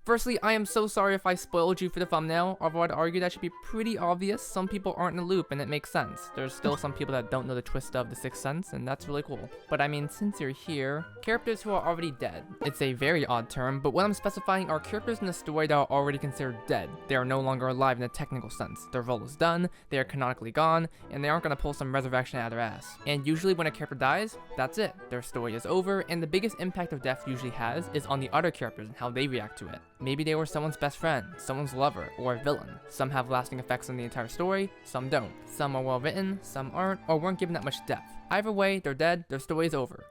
Firstly, I am so sorry if I spoiled you for the thumbnail, although I'd argue that should be pretty obvious. Some people aren't in the loop and it makes sense. There's still some people that don't know the twist of the Sixth Sense, and that's really cool. But I mean, since you're here, characters who are already dead. It's a very odd term, but what I'm specifying are characters in the story that are already considered dead. They are no longer alive in a technical sense. Their role is done, they are canonically gone, and they aren't gonna pull some resurrection out of their ass. And usually when a character dies, that's it. Their story is over, and the biggest impact of death usually has is on the other characters and how they react to it. Maybe they were someone's best friend, someone's lover, or a villain. Some have lasting effects on the entire story, some don't. Some are well written, some aren't, or weren't given that much depth. Either way, they're dead, their story is over.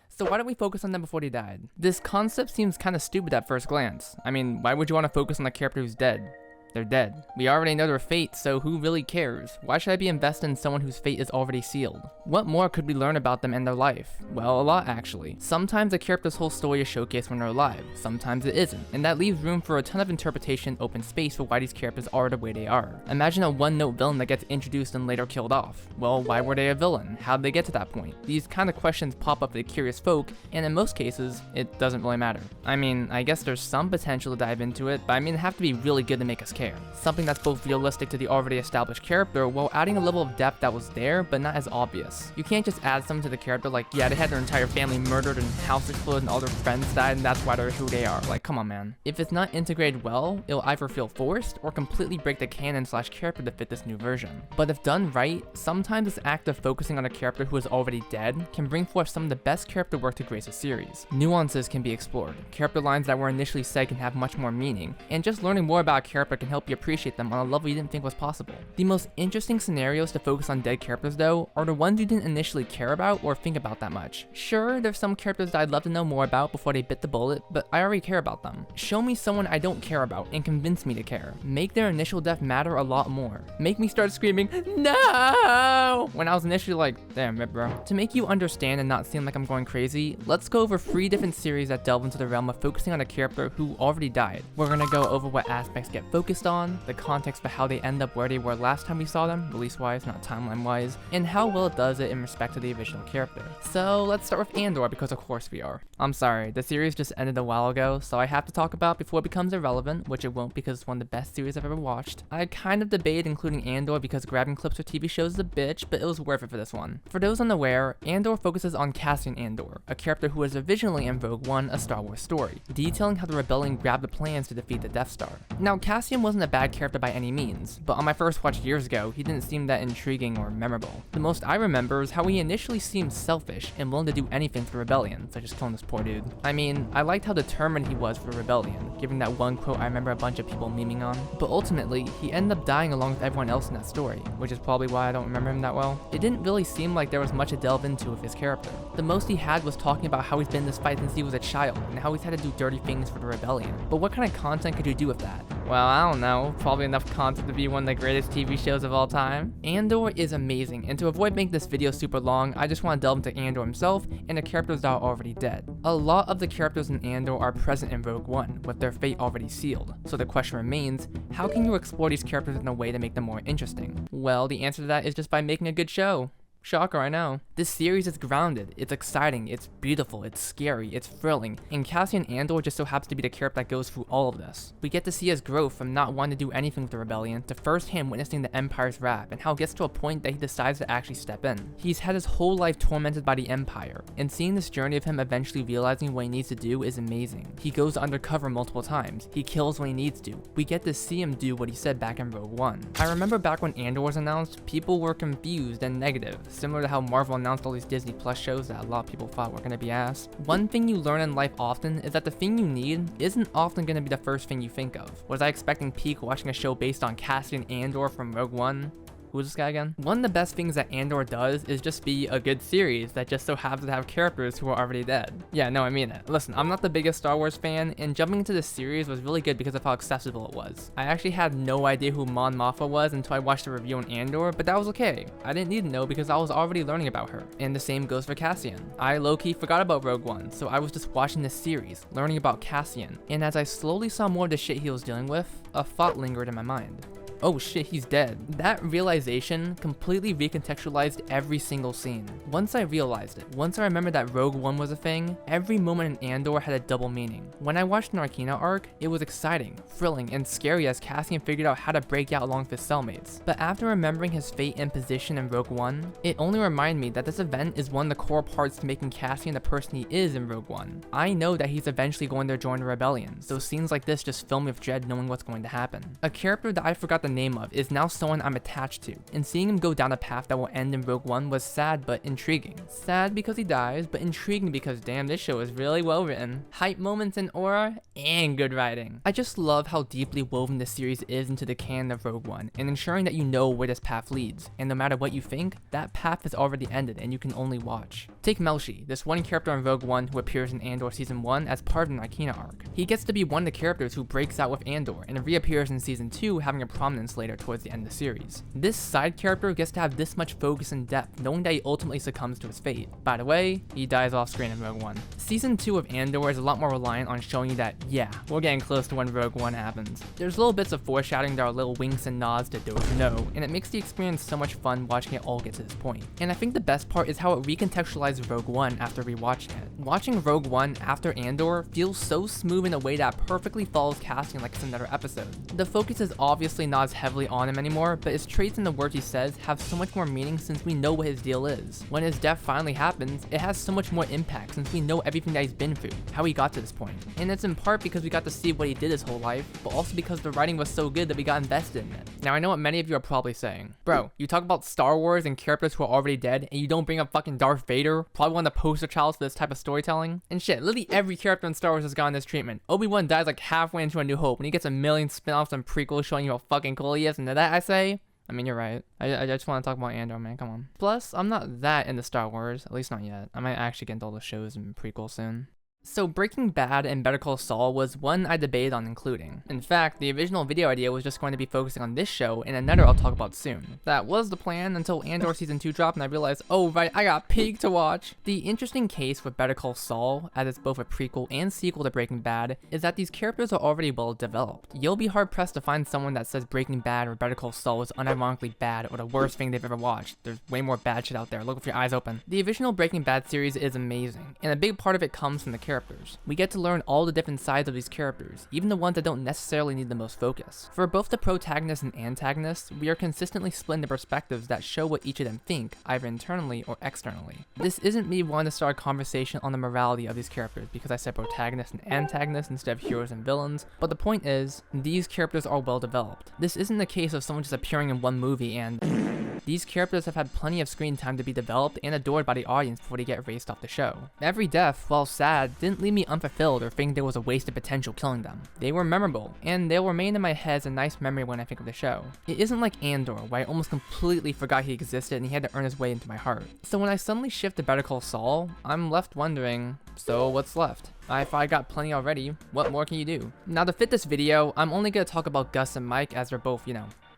So why don't we focus on them before they died? This concept seems kinda stupid at first glance. I mean, why would you want to focus on a character who's dead? They're dead. We already know their fate, so who really cares? Why should I be invested in someone whose fate is already sealed? What more could we learn about them and their life? Well, a lot actually. Sometimes a character's whole story is showcased when they're alive, sometimes it isn't, and that leaves room for a ton of interpretation, open space for why these characters are the way they are. Imagine a one-note villain that gets introduced and later killed off. Well, why were they a villain? How'd they get to that point? These kind of questions pop up for the curious folk, and in most cases, it doesn't really matter. I mean, I guess there's some potential to dive into it, but I mean, it'd have to be really good to make us care. Something that's both realistic to the already established character while adding a level of depth that was there but not as obvious. You can't just add something to the character like, yeah, they had their entire family murdered and house exploded and all their friends died and that's why they're who they are. Like, come on, man. If it's not integrated well, it'll either feel forced or completely break the canon/character to fit this new version. But if done right, sometimes this act of focusing on a character who is already dead can bring forth some of the best character work to grace a series. Nuances can be explored, character lines that were initially said can have much more meaning, and just learning more about a character can help you appreciate them on a level you didn't think was possible. The most interesting scenarios to focus on dead characters though are the ones you didn't initially care about or think about that much. Sure, there's some characters that I'd love to know more about before they bit the bullet, but I already care about them. Show me someone I don't care about and convince me to care. Make their initial death matter a lot more. Make me start screaming, no! When I was initially like, damn it, bro. To make you understand and not seem like I'm going crazy, let's go over 3 different series that delve into the realm of focusing on a character who already died. We're gonna go over what aspects get focused on, the context for how they end up where they were last time we saw them, release-wise, not timeline-wise, and how well it does it in respect to the original character. So let's start with Andor, because of course we are. I'm sorry, the series just ended a while ago, so I have to talk about it before it becomes irrelevant, which it won't because it's one of the best series I've ever watched. I kind of debated including Andor because grabbing clips for TV shows is a bitch, but it was worth it for this one. For those unaware, Andor focuses on Cassian Andor, a character who was originally in Rogue One, a Star Wars story, detailing how the rebellion grabbed the plans to defeat the Death Star. Now, Cassian wasn't a bad character by any means, but on my first watch years ago, he didn't seem that intriguing or memorable. The most I remember is how he initially seemed selfish and willing to do anything for the rebellion, such as killing this poor dude. I mean, I liked how determined he was for the rebellion, given that one quote I remember a bunch of people memeing on, but ultimately, he ended up dying along with everyone else in that story, which is probably why I don't remember him that well. It didn't really seem like there was much to delve into with his character. The most he had was talking about how he's been in this fight since he was a child, and how he's had to do dirty things for the rebellion. But what kind of content could you do with that? Well, I don't know, probably enough content to be one of the greatest TV shows of all time. Andor is amazing, and to avoid making this video super long, I just want to delve into Andor himself and the characters that are already dead. A lot of the characters in Andor are present in Rogue One, with their fate already sealed. So the question remains, how can you explore these characters in a way to make them more interesting? Well, the answer to that is just by making a good show. Shocker, I know. This series is grounded, it's exciting, it's beautiful, it's scary, it's thrilling, and Cassian Andor just so happens to be the character that goes through all of this. We get to see his growth from not wanting to do anything with the rebellion to first-hand witnessing the Empire's wrath and how it gets to a point that he decides to actually step in. He's had his whole life tormented by the Empire, and seeing this journey of him eventually realizing what he needs to do is amazing. He goes undercover multiple times, he kills when he needs to. We get to see him do what he said back in Rogue One. I remember back when Andor was announced, people were confused and negative, similar to how Marvel announced all these Disney Plus shows that a lot of people thought were gonna be ass. One thing you learn in life often is that the thing you need isn't often gonna be the first thing you think of. Was I expecting peak watching a show based on Cassian Andor from Rogue One? Who's this guy again? One of the best things that Andor does is just be a good series that just so happens to have characters who are already dead. Yeah, no, I mean it. Listen, I'm not the biggest Star Wars fan, and jumping into this series was really good because of how accessible it was. I actually had no idea who Mon Mothma was until I watched a review on Andor, but that was okay. I didn't need to know because I was already learning about her. And the same goes for Cassian. I low-key forgot about Rogue One, so I was just watching this series, learning about Cassian, and as I slowly saw more of the shit he was dealing with, a thought lingered in my mind. oh shit, he's dead. That realization completely recontextualized every single scene. Once I realized it, once I remembered that Rogue One was a thing, every moment in Andor had a double meaning. When I watched Narkina arc, it was exciting, thrilling, and scary as Cassian figured out how to break out along with his cellmates. But after remembering his fate and position in Rogue One, it only reminded me that this event is one of the core parts to making Cassian the person he is in Rogue One. I know that he's eventually going to join the rebellion, so scenes like this just fill me with dread knowing what's going to happen. A character that I forgot the name of is now someone I'm attached to, and seeing him go down a path that will end in Rogue One was sad but intriguing. Sad because he dies, but intriguing because damn, this show is really well written. Hype moments and aura, and good writing. I just love how deeply woven this series is into the canon of Rogue One, and ensuring that you know where this path leads, and no matter what you think, that path is already ended and you can only watch. Take Melshi, this one character in Rogue One who appears in Andor Season 1 as part of the Narkina arc. He gets to be one of the characters who breaks out with Andor, and reappears in Season 2 having a prominence later towards the end of the series. This side character gets to have this much focus and depth, knowing that he ultimately succumbs to his fate. By the way, he dies off screen in Rogue One. Season 2 of Andor is a lot more reliant on showing you that, yeah, we're getting close to when Rogue One happens. There's little bits of foreshadowing that are little winks and nods to those who know, and it makes the experience so much fun watching it all get to this point. And I think the best part is how it recontextualized Rogue One after rewatching it. Watching Rogue One after Andor feels so smooth in a way that perfectly follows Cassian like it's another episode. The focus is obviously not as heavily on him anymore, but his traits and the words he says have so much more meaning since we know what his deal is. When his death finally happens, it has so much more impact since we know everything that he's been through, how he got to this point. And it's in part because we got to see what he did his whole life, but also because the writing was so good that we got invested in it. Now I know what many of you are probably saying. Bro, you talk about Star Wars and characters who are already dead, and you don't bring up fucking Darth Vader, probably one of the poster childs for this type of storytelling? And shit, literally every character in Star Wars has gotten this treatment. Obi-Wan dies like halfway into A New Hope, and he gets a million spin-offs and prequels showing you how fucking cool he is, and to that I say, I mean, you're right. I just want to talk about Andor, man, come on. Plus, I'm not that into Star Wars, at least not yet. I might actually get into all the shows and prequels soon. So Breaking Bad and Better Call Saul was one I debated on including. In fact, the original video idea was just going to be focusing on this show and another I'll talk about soon. That was the plan until Andor Season 2 dropped and I realized, oh right, I got Pig to watch. The interesting case with Better Call Saul, as it's both a prequel and sequel to Breaking Bad, is that these characters are already well developed. You'll be hard pressed to find someone that says Breaking Bad or Better Call Saul is unironically bad or the worst thing they've ever watched. There's way more bad shit out there, look with your eyes open. The original Breaking Bad series is amazing, and a big part of it comes from the characters. We get to learn all the different sides of these characters, even the ones that don't necessarily need the most focus. For both the protagonists and antagonists, we are consistently split into perspectives that show what each of them think, either internally or externally. This isn't me wanting to start a conversation on the morality of these characters because I said protagonists and antagonists instead of heroes and villains, but the point is, these characters are well developed. This isn't the case of someone just appearing in one movie and these characters have had plenty of screen time to be developed and adored by the audience before they get erased off the show. Every death, while sad, didn't leave me unfulfilled or think there was a wasted potential killing them. They were memorable, and they'll remain in my head as a nice memory when I think of the show. It isn't like Andor, where I almost completely forgot he existed and he had to earn his way into my heart. So when I suddenly shift to Better Call Saul, I'm left wondering, so what's left? If I got plenty already, what more can you do? Now to fit this video, I'm only gonna talk about Gus and Mike as they're both,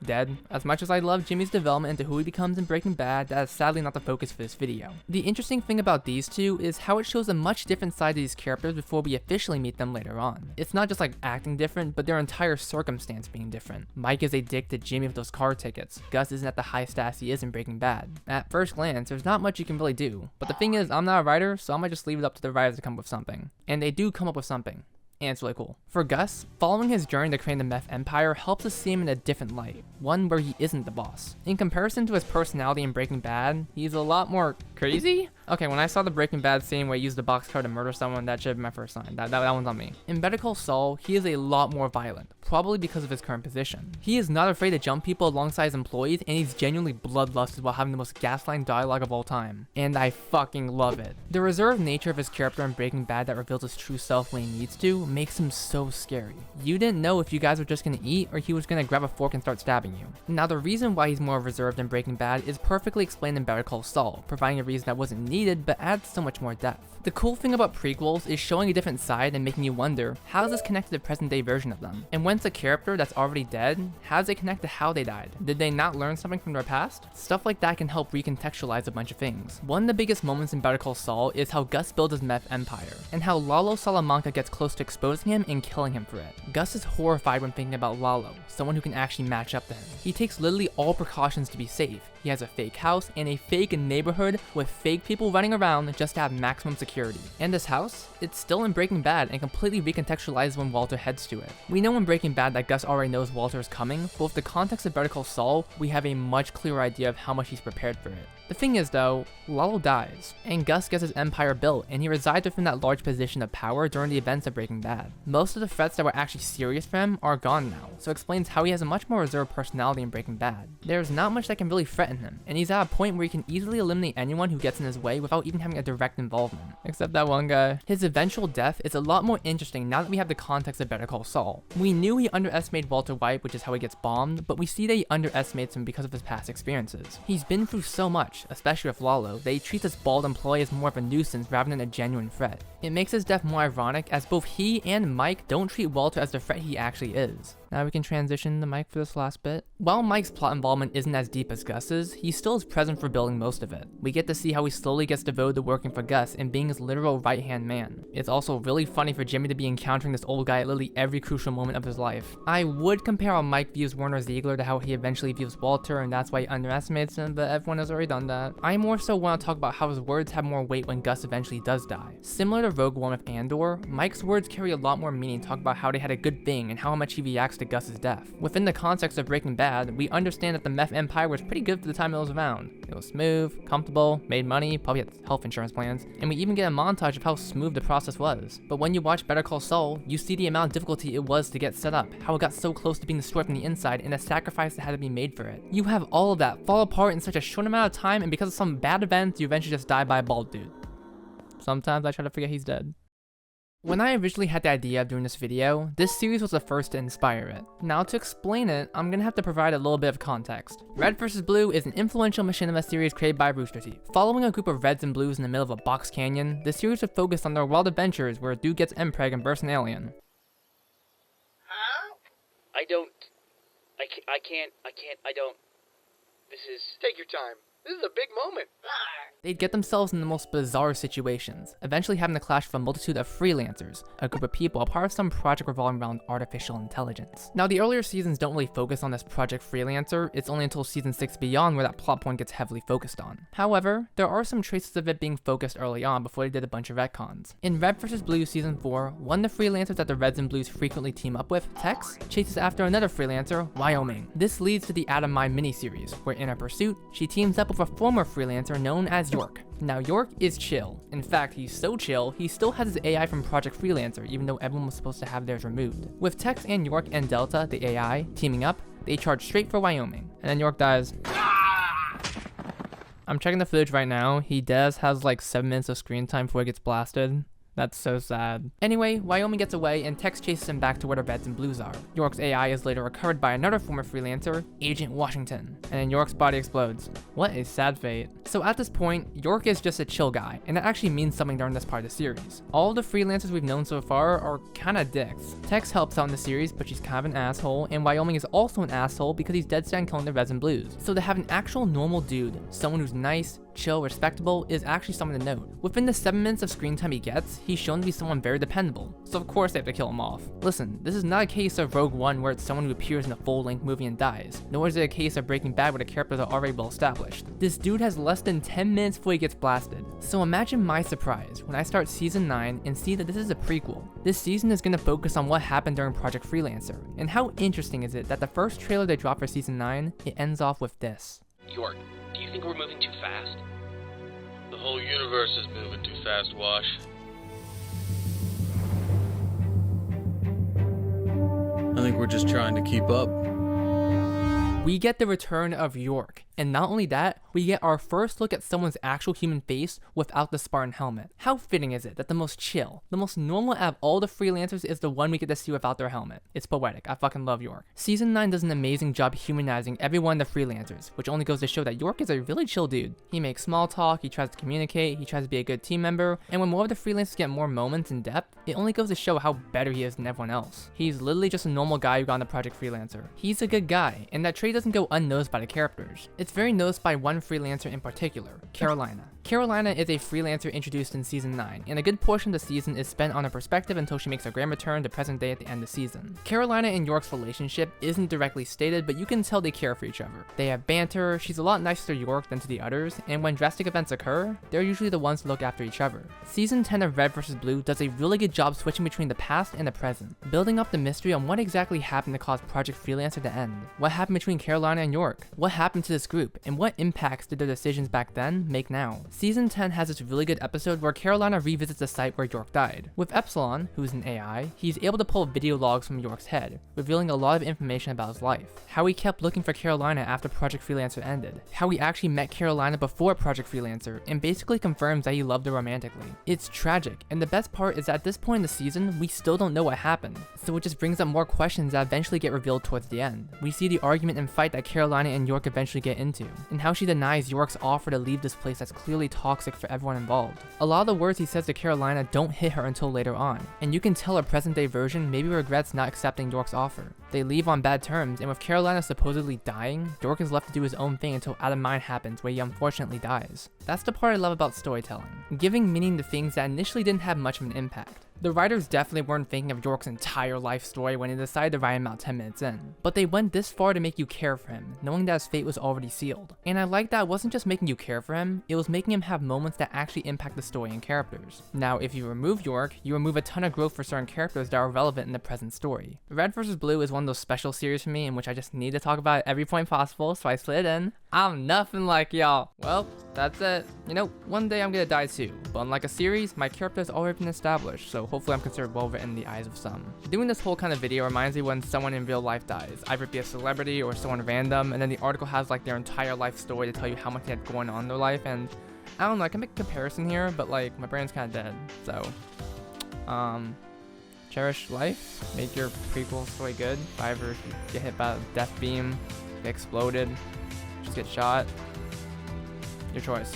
dead. As much as I love Jimmy's development into who he becomes in Breaking Bad, that is sadly not the focus for this video. The interesting thing about these two is how it shows a much different side to these characters before we officially meet them later on. It's not just like acting different, but their entire circumstance being different. Mike is a dick to Jimmy with those car tickets. Gus isn't at the high status he is in Breaking Bad. At first glance, there's not much you can really do. But the thing is, I'm not a writer, so I might just leave it up to the writers to come up with something. And they do come up with something. And it's really cool. For Gus, following his journey to create the meth empire helps us see him in a different light, one where he isn't the boss. In comparison to his personality in Breaking Bad, he's a lot more crazy? Okay, when I saw the Breaking Bad scene where he used the boxcar to murder someone, that should have been my first sign. That one's on me. In Better Call Saul, he is a lot more violent, probably because of his current position. He is not afraid to jump people alongside his employees, and he's genuinely bloodlusted while having the most gaslighting dialogue of all time. And I fucking love it. The reserved nature of his character in Breaking Bad that reveals his true self when he needs to makes him so scary. You didn't know if you guys were just gonna eat or he was gonna grab a fork and start stabbing you. Now the reason why he's more reserved in Breaking Bad is perfectly explained in Better Call Saul, providing a reason that wasn't needed, but adds so much more depth. The cool thing about prequels is showing a different side and making you wonder, how is this connected to the present day version of them? And when it's a character that's already dead, how does it connect to how they died? Did they not learn something from their past? Stuff like that can help recontextualize a bunch of things. One of the biggest moments in Better Call Saul is how Gus builds his meth empire, and how Lalo Salamanca gets close to exposing him and killing him for it. Gus is horrified when thinking about Lalo, someone who can actually match up to him. He takes literally all precautions to be safe. He has a fake house and a fake neighborhood with fake people running around just to have maximum security. And this house, it's still in Breaking Bad and completely recontextualized when Walter heads to it. We know in Breaking Bad that Gus already knows Walter is coming, but with the context of Better Call Saul, we have a much clearer idea of how much he's prepared for it. The thing is though, Lalo dies, and Gus gets his empire built, and he resides within that large position of power during the events of Breaking Bad. Most of the threats that were actually serious for him are gone now, so it explains how he has a much more reserved personality in Breaking Bad. There's not much that can really threaten him, and he's at a point where he can easily eliminate anyone who gets in his way without even having a direct involvement. Except that one guy. His eventual death is a lot more interesting now that we have the context of Better Call Saul. We knew he underestimated Walter White, which is how he gets bombed, but we see that he underestimates him because of his past experiences. He's been through so much, especially with Lalo, that he treats this bald employee as more of a nuisance rather than a genuine threat. It makes his death more ironic, as both he and Mike don't treat Walter as the threat he actually is. Now we can transition to Mike for this last bit. While Mike's plot involvement isn't as deep as Gus's, he still is present for building most of it. We get to see how he slowly gets devoted to working for Gus and being his literal right-hand man. It's also really funny for Jimmy to be encountering this old guy at literally every crucial moment of his life. I would compare how Mike views Werner Ziegler to how he eventually views Walter, and that's why he underestimates him, but everyone has already done that. I more so want to talk about how his words have more weight when Gus eventually does die. Similar to Rogue One with Andor, Mike's words carry a lot more meaning, talk about how they had a good thing and how much he reacts to Gus's death. Within the context of Breaking Bad, we understand that the meth empire was pretty good for the time it was around. It was smooth, comfortable, made money, probably had health insurance plans, and we even get a montage of how smooth the process was. But when you watch Better Call Saul, you see the amount of difficulty it was to get set up, how it got so close to being destroyed from the inside, and the sacrifice that had to be made for it. You have all of that fall apart in such a short amount of time, and because of some bad events, you eventually just die by a bald dude. Sometimes I try to forget he's dead. When I originally had the idea of doing this video, this series was the first to inspire it. Now to explain it, I'm gonna have to provide a little bit of context. Red vs. Blue is an influential machinima series created by Rooster Teeth. Following a group of reds and blues in the middle of a box canyon, the series would focus on their wild adventures where a dude gets impreg and bursts an alien. Huh? I don't. This is... Take your time. This is a big moment. They'd get themselves in the most bizarre situations, eventually having to clash with a multitude of freelancers, a group of people a part of some project revolving around artificial intelligence. Now the earlier seasons don't really focus on this Project Freelancer, it's only until season 6 beyond where that plot point gets heavily focused on. However, there are some traces of it being focused early on before they did a bunch of retcons. In Red vs. Blue season 4, one of the freelancers that the Reds and Blues frequently team up with, Tex, chases after another freelancer, Wyoming. This leads to the Adam Mine miniseries, where in her pursuit, she teams up with a former freelancer known as York. Now York is chill. In fact, he's so chill, he still has his AI from Project Freelancer, even though everyone was supposed to have theirs removed. With Tex and York and Delta, the AI, teaming up, they charge straight for Wyoming, and then York dies. I'm checking the footage right now, he has like 7 minutes of screen time before he gets blasted. That's so sad. Anyway, Wyoming gets away and Tex chases him back to where the Reds and Blues are. York's AI is later recovered by another former freelancer, Agent Washington, and then York's body explodes. What a sad fate. So at this point, York is just a chill guy, and that actually means something during this part of the series. All of the freelancers we've known so far are kinda dicks. Tex helps out in the series, but she's kind of an asshole, and Wyoming is also an asshole because he's dead set on killing the Reds and Blues. So to have an actual normal dude, someone who's nice, chill, respectable, is actually something to note. Within the 7 minutes of screen time he gets, he's shown to be someone very dependable, so of course they have to kill him off. Listen, this is not a case of Rogue One where it's someone who appears in a full-length movie and dies, nor is it a case of Breaking Bad where the characters are already well established. This dude has less than 10 minutes before he gets blasted. So imagine my surprise when I start season 9 and see that this is a prequel. This season is going to focus on what happened during Project Freelancer, and how interesting is it that the first trailer they dropped for season 9, it ends off with this. York, do you think we're moving too fast? The whole universe is moving too fast, Wash. I think we're just trying to keep up. We get the return of York, and not only that, we get our first look at someone's actual human face without the Spartan helmet. How fitting is it that the most chill, the most normal out of all the freelancers is the one we get to see without their helmet? It's poetic. I fucking love York. Season 9 does an amazing job humanizing every one of the freelancers, which only goes to show that York is a really chill dude. He makes small talk, he tries to communicate, he tries to be a good team member, and when more of the freelancers get more moments in depth, it only goes to show how better he is than everyone else. He's literally just a normal guy who got on the Project Freelancer. He's a good guy, and that trait doesn't go unnoticed by the characters. It's very noticed by one freelancer in particular, Carolina. Carolina is a freelancer introduced in Season 9, and a good portion of the season is spent on her perspective until she makes her grand return to present day at the end of the season. Carolina and York's relationship isn't directly stated, but you can tell they care for each other. They have banter, she's a lot nicer to York than to the others, and when drastic events occur, they're usually the ones to look after each other. Season 10 of Red vs. Blue does a really good job switching between the past and the present, building up the mystery on what exactly happened to cause Project Freelancer to end. What happened between Carolina and York? What happened to this group, and what impacts did their decisions back then make now? Season 10 has this really good episode where Carolina revisits the site where York died. With Epsilon, who's an AI, he's able to pull video logs from York's head, revealing a lot of information about his life. How he kept looking for Carolina after Project Freelancer ended. How he actually met Carolina before Project Freelancer, and basically confirms that he loved her romantically. It's tragic, and the best part is that at this point in the season, we still don't know what happened, so it just brings up more questions that eventually get revealed towards the end. We see the argument and fight that Carolina and York eventually get into, and how she denies York's offer to leave this place that's clearly toxic for everyone involved. A lot of the words he says to Carolina don't hit her until later on, and you can tell her present day version maybe regrets not accepting York's offer. They leave on bad terms, and with Carolina supposedly dying, York is left to do his own thing until Out of Mind happens where he unfortunately dies. That's the part I love about storytelling, giving meaning to things that initially didn't have much of an impact. The writers definitely weren't thinking of York's entire life story when they decided to write him out 10 minutes in, but they went this far to make you care for him, knowing that his fate was already sealed. And I like that it wasn't just making you care for him, it was making him have moments that actually impact the story and characters. Now, if you remove York, you remove a ton of growth for certain characters that are relevant in the present story. Red vs. Blue is one of those special series for me in which I just need to talk about at every point possible, so I slid it in. I'm nothing like y'all. Well, that's it. You know, one day I'm gonna die too, but unlike a series, my character's already been established, so hopefully I'm considered well written in the eyes of some. Doing this whole kind of video reminds me when someone in real life dies, either be a celebrity or someone random, and then the article has like their entire life story to tell you how much they had going on in their life, and I don't know, I can make a comparison here, but like my brain's kind of dead, so cherish life, make your prequel story good. If I ever get hit by a death beam, get exploded, just get shot, your choice.